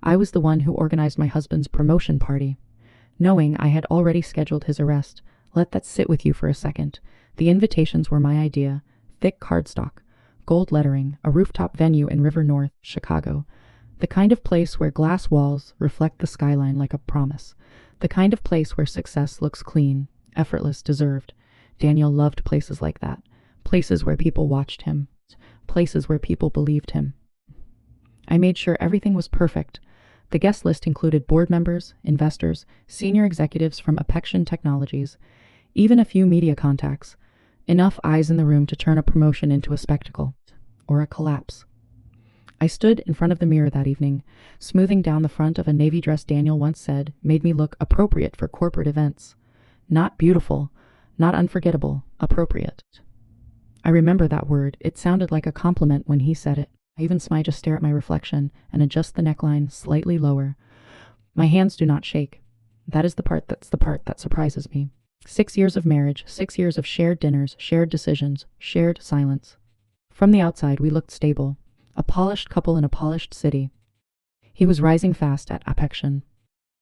I was the one who organized my husband's promotion party. Knowing I had already scheduled his arrest, let that sit with you for a second. The invitations were my idea. Thick cardstock, gold lettering, a rooftop venue in River North, Chicago. The kind of place where glass walls reflect the skyline like a promise. The kind of place where success looks clean, effortless, deserved. Daniel loved places like that. Places where people watched him. Places where people believed him. I made sure everything was perfect. The guest list included board members, investors, senior executives from Apexion Technologies, even a few media contacts. Enough eyes in the room to turn a promotion into a spectacle. Or a collapse. I stood in front of the mirror that evening, smoothing down the front of a navy dress Daniel once said made me look appropriate for corporate events. Not beautiful, not unforgettable, appropriate. I remember that word. It sounded like a compliment when he said it. I even smiled to stare at my reflection and adjust the neckline slightly lower. My hands do not shake. That's the part that surprises me. 6 years of marriage, 6 years of shared dinners, shared decisions, shared silence. From the outside, we looked stable. A polished couple in a polished city. He was rising fast at Apexion.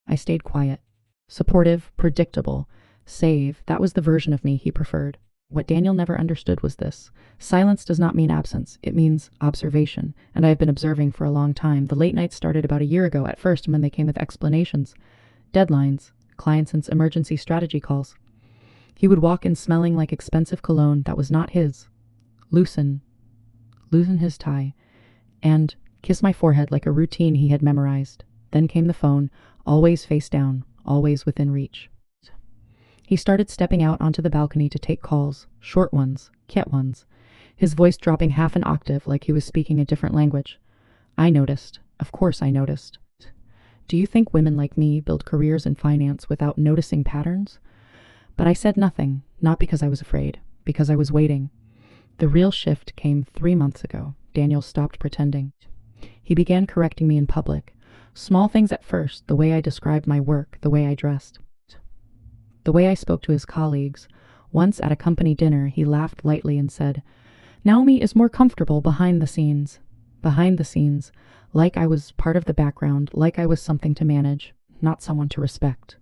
I stayed quiet. Supportive, predictable. Save, that was the version of me he preferred. What Daniel never understood was this. Silence does not mean absence. It means observation. And I have been observing for a long time. The late nights started about a year ago at first when they came with explanations. Deadlines. Clients and emergency strategy calls. He would walk in smelling like expensive cologne that was not his. Loosen his tie. And kiss my forehead like a routine he had memorized. Then came the phone, always face down, always within reach. He started stepping out onto the balcony to take calls, short ones, quiet ones, his voice dropping half an octave like he was speaking a different language. I noticed. Of course I noticed. Do you think women like me build careers in finance without noticing patterns? But I said nothing, not because I was afraid, because I was waiting. The real shift came 3 months ago. Daniel stopped pretending. He began correcting me in public. Small things at first, the way I described my work, the way I dressed. The way I spoke to his colleagues. Once at a company dinner, he laughed lightly and said, "Naomi is more comfortable behind the scenes." Behind the scenes, like I was part of the background, like I was something to manage, not someone to respect.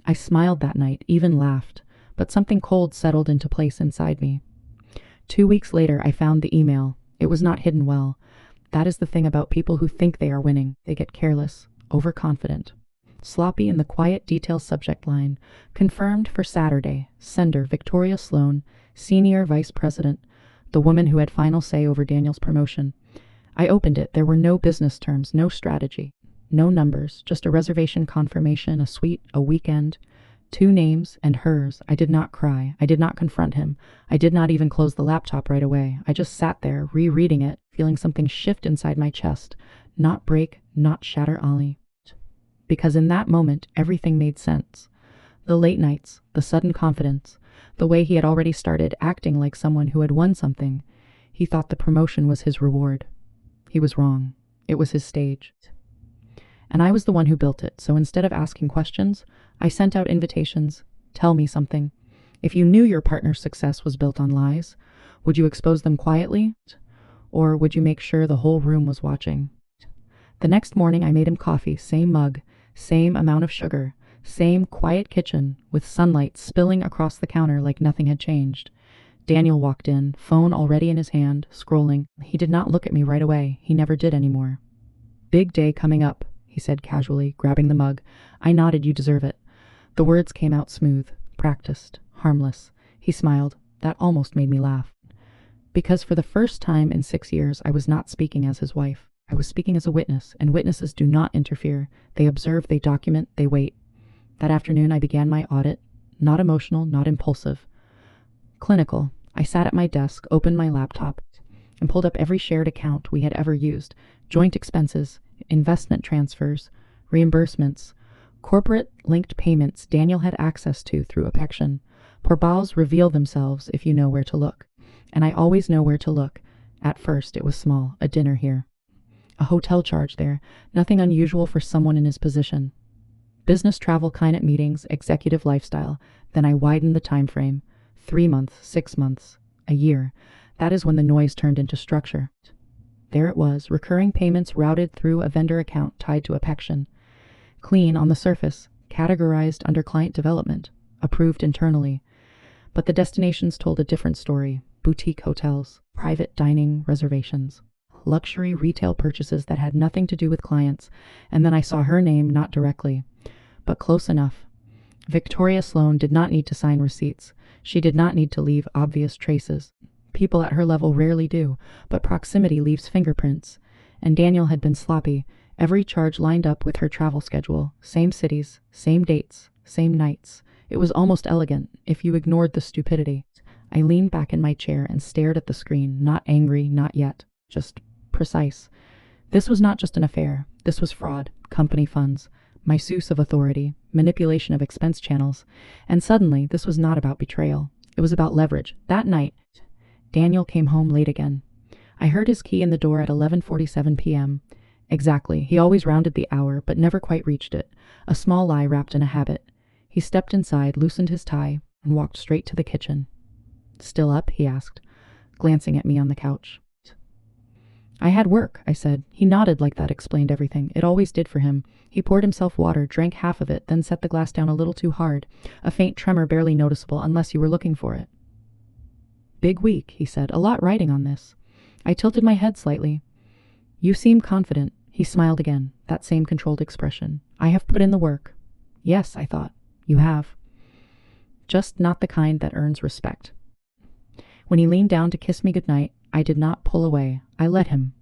I smiled that night, even laughed, but something cold settled into place inside me. 2 weeks later, I found the email. It was not hidden well. That is the thing about people who think they are winning. They get careless, overconfident. Sloppy in the quiet detail subject line. Confirmed for Saturday. Sender Victoria Sloan, Senior Vice President, the woman who had final say over Daniel's promotion. I opened it. There were no business terms, no strategy, no numbers, just a reservation confirmation, a suite, a weekend. 2 names and hers. I did not cry. I did not confront him. I did not even close the laptop right away. I just sat there, rereading it, feeling something shift inside my chest. Not break, not shatter Ollie. Because in that moment, everything made sense. The late nights, the sudden confidence, the way he had already started acting like someone who had won something. He thought the promotion was his reward. He was wrong. It was his stage. And I was the one who built it, so instead of asking questions, I sent out invitations. Tell me something. If you knew your partner's success was built on lies, would you expose them quietly? Or would you make sure the whole room was watching? The next morning I made him coffee, same mug, same amount of sugar, same quiet kitchen, with sunlight spilling across the counter like nothing had changed. Daniel walked in, phone already in his hand, scrolling. He did not look at me right away. He never did anymore. "Big day coming up," he said casually, grabbing the mug. I nodded. "You deserve it." The words came out smooth, practiced, harmless. He smiled. That almost made me laugh. Because for the first time in 6 years, I was not speaking as his wife. I was speaking as a witness, and witnesses do not interfere. They observe, they document, they wait. That afternoon, I began my audit. Not emotional, not impulsive. Clinical. I sat at my desk, opened my laptop, and pulled up every shared account we had ever used. Joint expenses, investment transfers, reimbursements, corporate-linked payments Daniel had access to through Apexion. Porbals reveal themselves if you know where to look. And I always know where to look. At first, it was small, a dinner here. A hotel charge there, nothing unusual for someone in his position. Business travel kind at meetings, executive lifestyle. Then I widened the time frame. 3 months, 6 months, a year. That is when the noise turned into structure. There it was, recurring payments routed through a vendor account tied to a Pection. Clean on the surface, categorized under client development, approved internally. But the destinations told a different story. Boutique hotels, private dining reservations, luxury retail purchases that had nothing to do with clients, and then I saw her name, not directly, but close enough. Victoria Sloan did not need to sign receipts. She did not need to leave obvious traces. People at her level rarely do, but proximity leaves fingerprints. And Daniel had been sloppy. Every charge lined up with her travel schedule. Same cities, same dates, same nights. It was almost elegant, if you ignored the stupidity. I leaned back in my chair and stared at the screen, not angry, not yet, just precise. This was not just an affair. This was fraud, company funds, misuse of authority, manipulation of expense channels. And suddenly, this was not about betrayal. It was about leverage. That night, Daniel came home late again. I heard his key in the door at 11:47 p.m. Exactly. He always rounded the hour, but never quite reached it. A small lie wrapped in a habit. He stepped inside, loosened his tie, and walked straight to the kitchen. "Still up?" he asked, glancing at me on the couch. "I had work," I said. He nodded like that explained everything. It always did for him. He poured himself water, drank half of it, then set the glass down a little too hard, a faint tremor barely noticeable unless you were looking for it. "Big week," he said. "A lot riding on this." I tilted my head slightly. "You seem confident." He smiled again, that same controlled expression. "I have put in the work." "Yes," I thought. "You have. Just not the kind that earns respect." When he leaned down to kiss me goodnight, I did not pull away. I let him.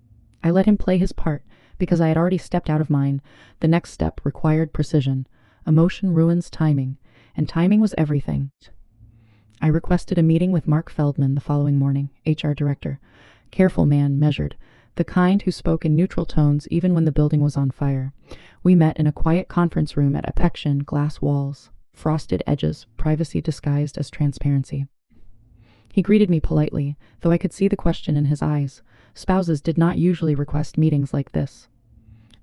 I let him play his part, because I had already stepped out of mine. The next step required precision. Emotion ruins timing, and timing was everything. I requested a meeting with Mark Feldman the following morning, HR director. Careful man, measured, the kind who spoke in neutral tones even when the building was on fire. We met in a quiet conference room at Apexion, glass walls, frosted edges, privacy disguised as transparency. He greeted me politely, though I could see the question in his eyes. Spouses did not usually request meetings like this.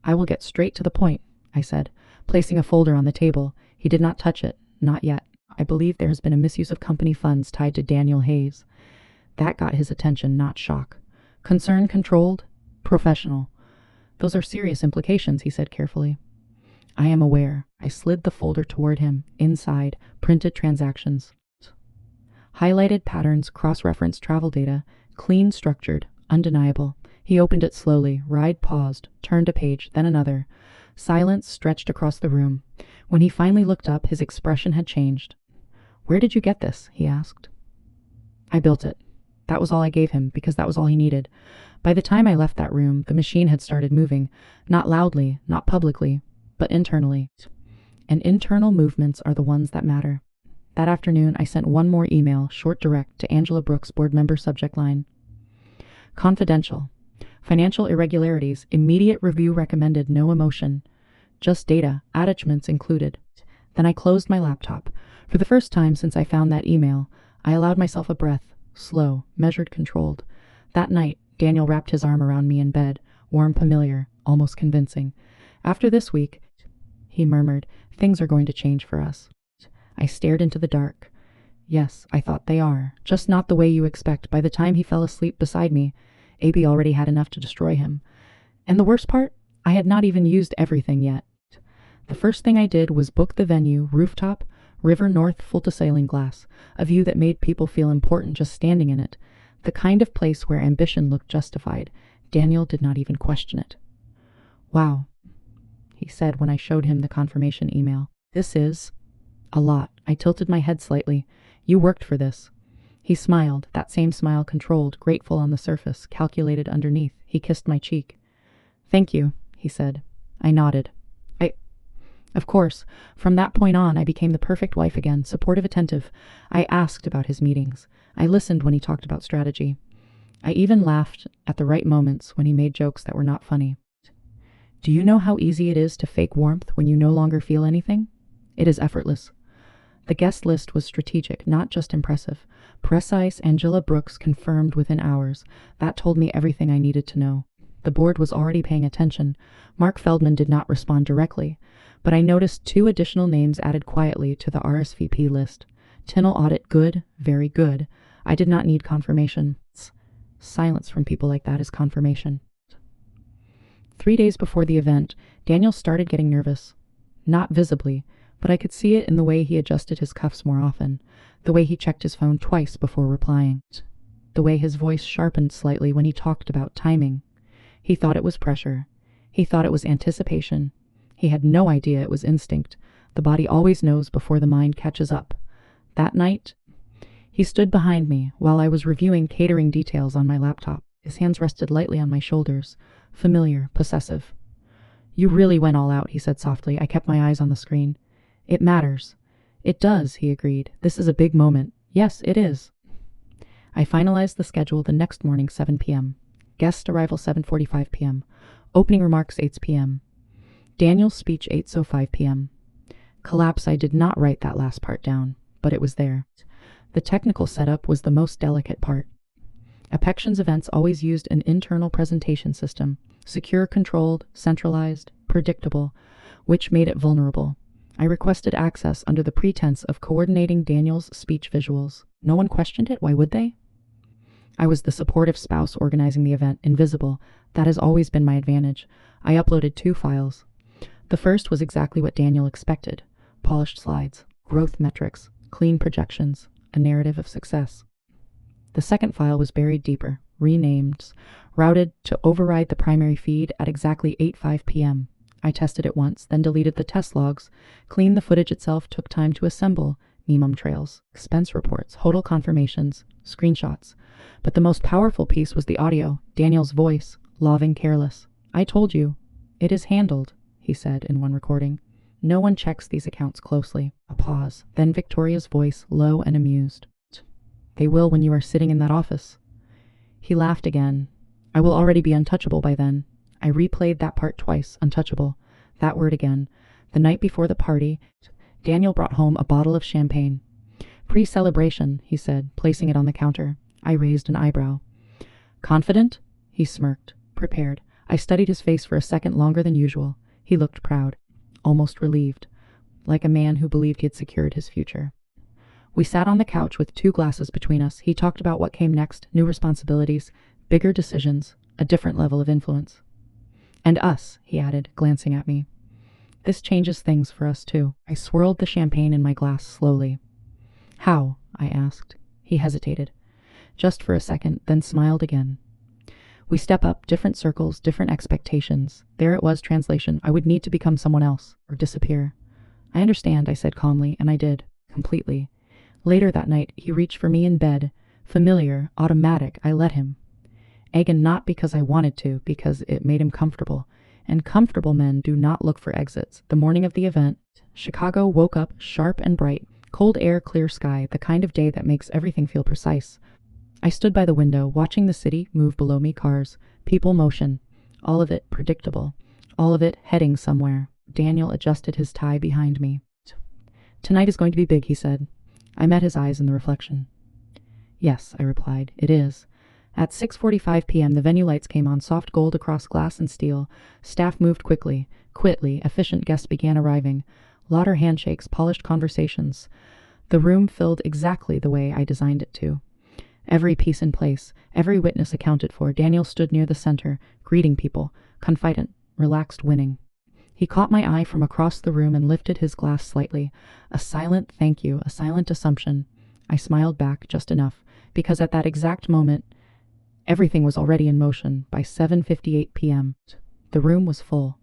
"I will get straight to the point," I said, placing a folder on the table. He did not touch it, not yet. "I believe there has been a misuse of company funds tied to Daniel Hayes." That got his attention, not shock. "Concern controlled, professional. Those are serious implications," he said carefully. "I am aware." I slid the folder toward him. Inside, printed transactions. Highlighted patterns, cross-referenced travel data, clean, structured, undeniable. He opened it slowly. Ride paused, turned a page, then another. Silence stretched across the room. When he finally looked up, his expression had changed. "Where did you get this?" he asked. "I built it." That was all I gave him, because that was all he needed. By the time I left that room, the machine had started moving. Not loudly, not publicly, but internally. And internal movements are the ones that matter. That afternoon, I sent one more email, short direct, to Angela Brooks' board member subject line. Confidential. Financial irregularities. Immediate review recommended. No emotion. Just data. Attachments included. Then I closed my laptop. For the first time since I found that email, I allowed myself a breath. Slow, measured, controlled. That night, Daniel wrapped his arm around me in bed. Warm, familiar, almost convincing. "After this week," he murmured, "things are going to change for us." I stared into the dark. Yes, I thought they are. Just not the way you expect. By the time he fell asleep beside me, AB already had enough to destroy him. And the worst part? I had not even used everything yet. The first thing I did was book the venue, rooftop, river north, full to sailing glass, a view that made people feel important just standing in it, the kind of place where ambition looked justified. Daniel did not even question it. "Wow," he said when I showed him the confirmation email. "This is a lot." I tilted my head slightly. "You worked for this." He smiled, that same smile, controlled, grateful on the surface, calculated underneath. He kissed my cheek. "Thank you," he said. I nodded. Of course, from that point on, I became the perfect wife again, supportive, attentive. I asked about his meetings. I listened when he talked about strategy. I even laughed at the right moments when he made jokes that were not funny. Do you know how easy it is to fake warmth when you no longer feel anything? It is effortless. The guest list was strategic, not just impressive. Precise. Angela Brooks confirmed within hours. That told me everything I needed to know. The board was already paying attention. Mark Feldman did not respond directly, but I noticed 2 additional names added quietly to the RSVP list. Tinnell audit, good, very good. I did not need confirmation. Silence from people like that is confirmation. 3 days before the event, Daniel started getting nervous. Not visibly, but I could see it in the way he adjusted his cuffs more often, the way he checked his phone twice before replying, the way his voice sharpened slightly when he talked about timing. He thought it was pressure. He thought it was anticipation. He had no idea it was instinct. The body always knows before the mind catches up. That night, he stood behind me while I was reviewing catering details on my laptop. His hands rested lightly on my shoulders, familiar, possessive. "You really went all out," he said softly. I kept my eyes on the screen. "It matters." "It does," he agreed. "This is a big moment." "Yes, it is." I finalized the schedule the next morning, 7 p.m. Guest arrival 7:45 p.m. Opening remarks 8 p.m. Daniel's speech 8:05 p.m. Collapse, I did not write that last part down, but it was there. The technical setup was the most delicate part. Apexion's events always used an internal presentation system, secure, controlled, centralized, predictable, which made it vulnerable. I requested access under the pretense of coordinating Daniel's speech visuals. No one questioned it. Why would they? I was the supportive spouse organizing the event, invisible. That has always been my advantage. I uploaded 2 files. The first was exactly what Daniel expected: polished slides, growth metrics, clean projections, a narrative of success. The second file was buried deeper, renamed, routed to override the primary feed at exactly 8:05 p.m. I tested it once, then deleted the test logs, cleaned the footage itself, took time to assemble meme trails, expense reports, HODL confirmations, screenshots. But the most powerful piece was the audio, Daniel's voice, loving, careless. "I told you. It is handled," he said in one recording. "No one checks these accounts closely." A pause, then Victoria's voice, low and amused. "They will when you are sitting in that office." He laughed again. "I will already be untouchable by then." I replayed that part twice, untouchable. That word again. The night before the party, Daniel brought home a bottle of champagne. "Pre-celebration," he said, placing it on the counter. I raised an eyebrow. "Confident?" He smirked. "Prepared." I studied his face for a second longer than usual. He looked proud, almost relieved, like a man who believed he had secured his future. We sat on the couch with 2 glasses between us. He talked about what came next, new responsibilities, bigger decisions, a different level of influence. "And us," he added, glancing at me. "This changes things for us, too." I swirled the champagne in my glass slowly. "How?" I asked. He hesitated. Just for a second, then smiled again. "We step up, different circles, different expectations." There it was, translation. I would need to become someone else, or disappear. "I understand," I said calmly, and I did, completely. Later that night, he reached for me in bed. Familiar, automatic, I let him. Again, not because I wanted to, because it made him comfortable. And comfortable men do not look for exits. The morning of the event, Chicago woke up sharp and bright. Cold air, clear sky, the kind of day that makes everything feel precise. I stood by the window, watching the city move below me, cars, people, motion. All of it predictable. All of it heading somewhere. Daniel adjusted his tie behind me. "Tonight is going to be big," he said. I met his eyes in the reflection. "Yes," I replied, "it is." At 6:45 p.m., the venue lights came on, soft gold across glass and steel. Staff moved quickly, efficient guests began arriving. Louder handshakes, polished conversations. The room filled exactly the way I designed it to. Every piece in place, every witness accounted for. Daniel stood near the center, greeting people, confident, relaxed, winning. He caught my eye from across the room and lifted his glass slightly. A silent thank you, a silent assumption. I smiled back just enough, because at that exact moment, everything was already in motion. By 7:58 p.m., the room was full.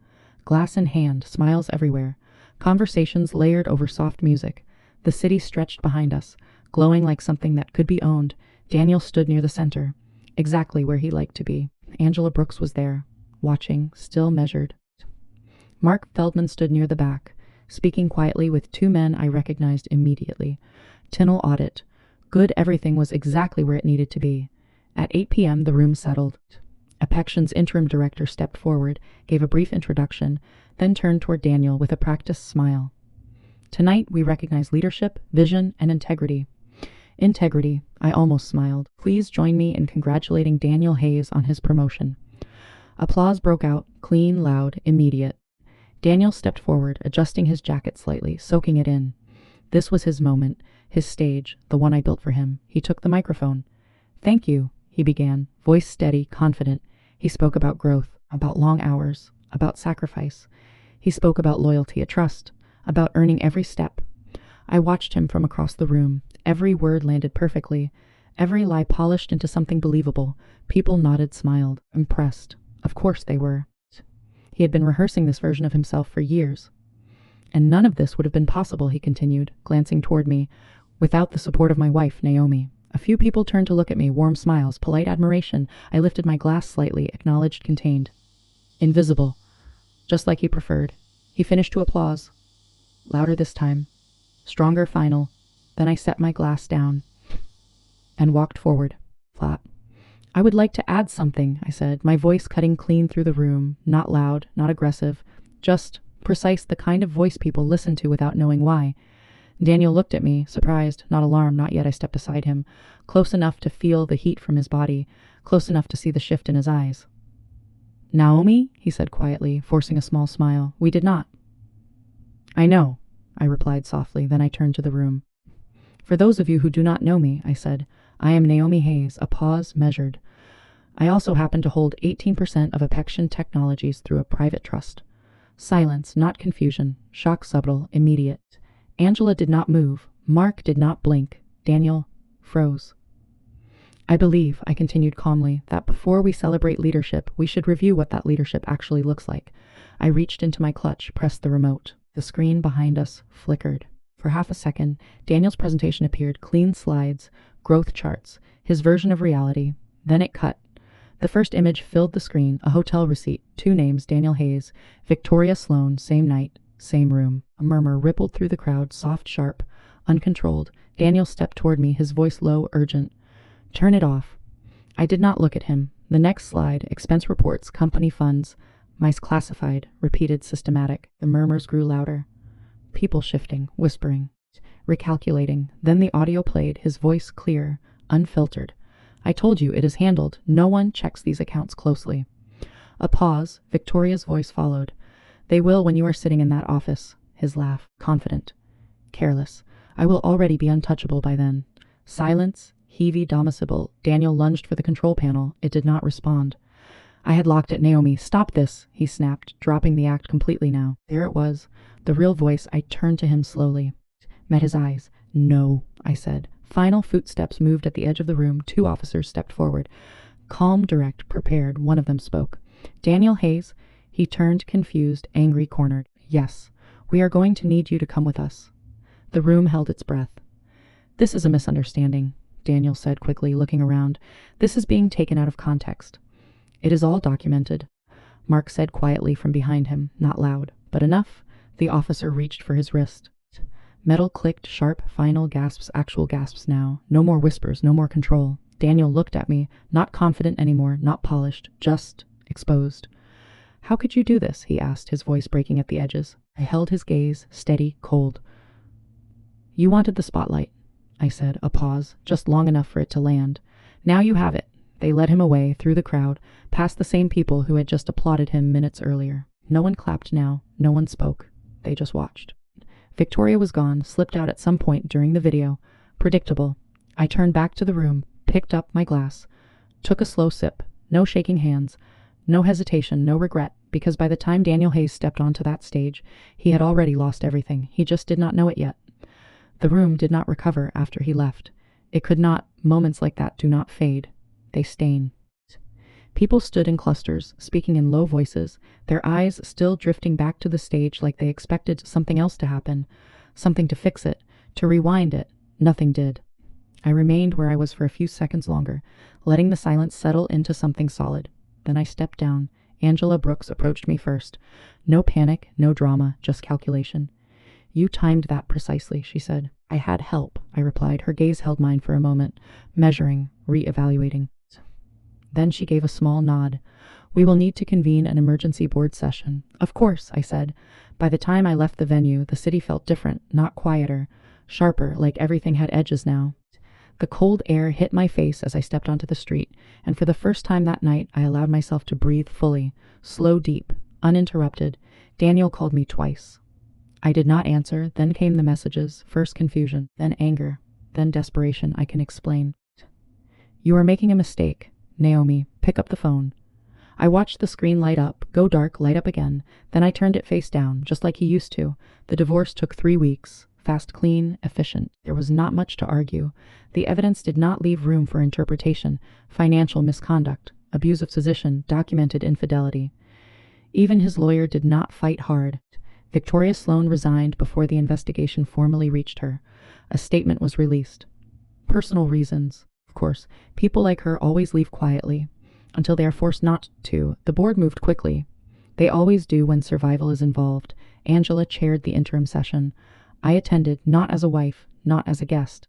Glass in hand, smiles everywhere. Conversations layered over soft music. The city stretched behind us, glowing like something that could be owned. Daniel stood near the center, exactly where he liked to be. Angela Brooks was there, watching, still, measured. Mark Feldman stood near the back, speaking quietly with 2 men I recognized immediately. Tinnell audit. Good, everything was exactly where it needed to be. At 8 p.m., the room settled. Apexion's interim director stepped forward, gave a brief introduction, then turned toward Daniel with a practiced smile. "Tonight, we recognize leadership, vision, and integrity." Integrity, I almost smiled. "Please join me in congratulating Daniel Hayes on his promotion." Applause broke out, clean, loud, immediate. Daniel stepped forward, adjusting his jacket slightly, soaking it in. This was his moment, his stage, the one I built for him. He took the microphone. "Thank you," he began, voice steady, confident. He spoke about growth, about long hours, about sacrifice. He spoke about loyalty, a trust, about earning every step. I watched him from across the room. Every word landed perfectly, every lie polished into something believable. People nodded, smiled, impressed. Of course they were. He had been rehearsing this version of himself for years. And none of this would have been possible, he continued, glancing toward me, without the support of my wife, Naomi. A few people turned to look at me, warm smiles, polite admiration. I lifted my glass slightly, acknowledged, contained. Invisible. Just like he preferred. He finished to applause. Louder this time. Stronger, final. Then I set my glass down and walked forward, flat. I would like to add something, I said, my voice cutting clean through the room, not loud, not aggressive, just precise, the kind of voice people listen to without knowing why. Daniel looked at me, surprised, not alarmed. Not yet. I stepped beside him, close enough to feel the heat from his body, close enough to see the shift in his eyes. Naomi, he said quietly, forcing a small smile. We did not. I know, I replied softly. Then I turned to the room. For those of you who do not know me, I said, I am Naomi Hayes. A pause measured. I also happen to hold 18% of Apexion Technologies through a private trust. Silence, not confusion. Shock subtle, immediate. Angela did not move. Mark did not blink. Daniel froze. I believe, I continued calmly, that before we celebrate leadership, we should review what that leadership actually looks like. I reached into my clutch, pressed the remote. The screen behind us flickered. For half a second, Daniel's presentation appeared, clean slides, growth charts, his version of reality. Then it cut. The first image filled the screen, a hotel receipt, 2 names, Daniel Hayes, Victoria Sloan, same night, same room. A murmur rippled through the crowd, soft, sharp, uncontrolled. Daniel stepped toward me, his voice low, urgent. Turn it off. I did not look at him. The next slide, expense reports, company funds, mice classified, repeated, systematic. The murmurs grew louder. People shifting, whispering, recalculating. Then the audio played, his voice clear, unfiltered. I told you, it is handled. No one checks these accounts closely. A pause. Victoria's voice followed. They will when you are sitting in that office. His laugh, confident, careless. I will already be untouchable by then. Silence, heavy, domicile. Daniel lunged for the control panel. It did not respond. I had locked at Naomi. Stop this, he snapped, dropping the act completely now. There it was, the real voice. I turned to him slowly, met his eyes. No, I said. Final footsteps moved at the edge of the room. 2 officers stepped forward. Calm, direct, prepared. One of them spoke. Daniel Hayes. He turned, confused, angry, cornered. Yes, we are going to need you to come with us. The room held its breath. This is a misunderstanding, Daniel said quickly, looking around. This is being taken out of context. It is all documented, Mark said quietly from behind him, not loud, but enough. The officer reached for his wrist. Metal clicked, sharp, final gasps, actual gasps now. No more whispers, no more control. Daniel looked at me, not confident anymore, not polished, just exposed. How could you do this? He asked, his voice breaking at the edges. I held his gaze, steady, cold. You wanted the spotlight, I said, a pause, just long enough for it to land. Now you have it. They led him away, through the crowd, past the same people who had just applauded him minutes earlier. No one clapped now, no one spoke. They just watched. Victoria was gone, slipped out at some point during the video. Predictable. I turned back to the room, picked up my glass, took a slow sip. No shaking hands, no hesitation, no regret, because by the time Daniel Hayes stepped onto that stage, he had already lost everything. He just did not know it yet. The room did not recover after he left. It could not. Moments like that do not fade. They stain. People stood in clusters, speaking in low voices, their eyes still drifting back to the stage like they expected something else to happen, something to fix it, to rewind it. Nothing did. I remained where I was for a few seconds longer, letting the silence settle into something solid. Then I stepped down. Angela Brooks approached me first. No panic, no drama, just calculation. You timed that precisely, she said. I had help, I replied. Her gaze held mine for a moment, measuring, re-evaluating. Then she gave a small nod. We will need to convene an emergency board session. Of course, I said. By the time I left the venue, the city felt different, not quieter, sharper, like everything had edges now. The cold air hit my face as I stepped onto the street, and for the first time that night, I allowed myself to breathe fully, slow, deep, uninterrupted. Daniel called me twice. I did not answer. Then came the messages, first confusion, then anger, then desperation. I can explain. You are making a mistake. Naomi, pick up the phone. I watched the screen light up, go dark, light up again. Then I turned it face down, just like he used to. The divorce took 3 weeks. Fast, clean, efficient. There was not much to argue. The evidence did not leave room for interpretation. Financial misconduct, abuse of position, documented infidelity. Even his lawyer did not fight hard. Victoria Sloan resigned before the investigation formally reached her. A statement was released. Personal reasons. Of course, people like her always leave quietly, until they are forced not to. The board moved quickly. They always do when survival is involved. Angela chaired the interim session. I attended, not as a wife, not as a guest.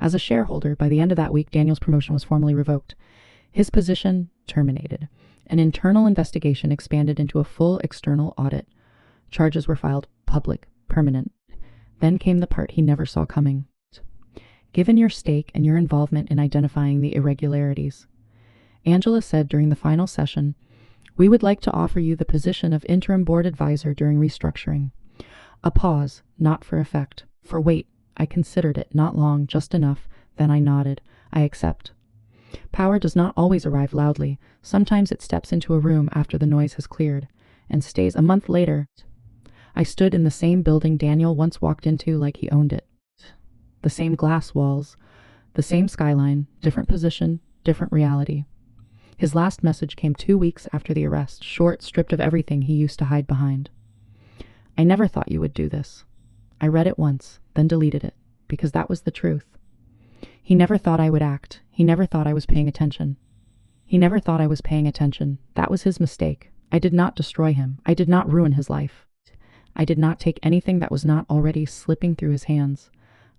As a shareholder, by the end of that week, Daniel's promotion was formally revoked. His position terminated. An internal investigation expanded into a full external audit. Charges were filed, public, permanent. Then came the part he never saw coming. Given your stake and your involvement in identifying the irregularities, Angela said during the final session, we would like to offer you the position of interim board advisor during restructuring. A pause, not for effect. For wait, I considered it, not long, just enough. Then I nodded. I accept. Power does not always arrive loudly. Sometimes it steps into a room after the noise has cleared, and stays. A month later, I stood in the same building Daniel once walked into like he owned it. The same glass walls, the same skyline, different position, different reality. His last message came 2 weeks after the arrest, short, stripped of everything he used to hide behind. I never thought you would do this. I read it once, then deleted it, because that was the truth. He never thought I would act. He never thought I was paying attention. He never thought I was paying attention. That was his mistake. I did not destroy him. I did not ruin his life. I did not take anything that was not already slipping through his hands.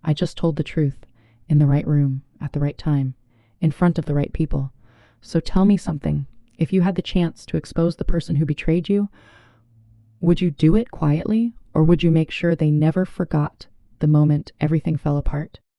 I just told the truth, in the right room, at the right time, in front of the right people. So tell me something. If you had the chance to expose the person who betrayed you, would you do it quietly, or would you make sure they never forgot the moment everything fell apart?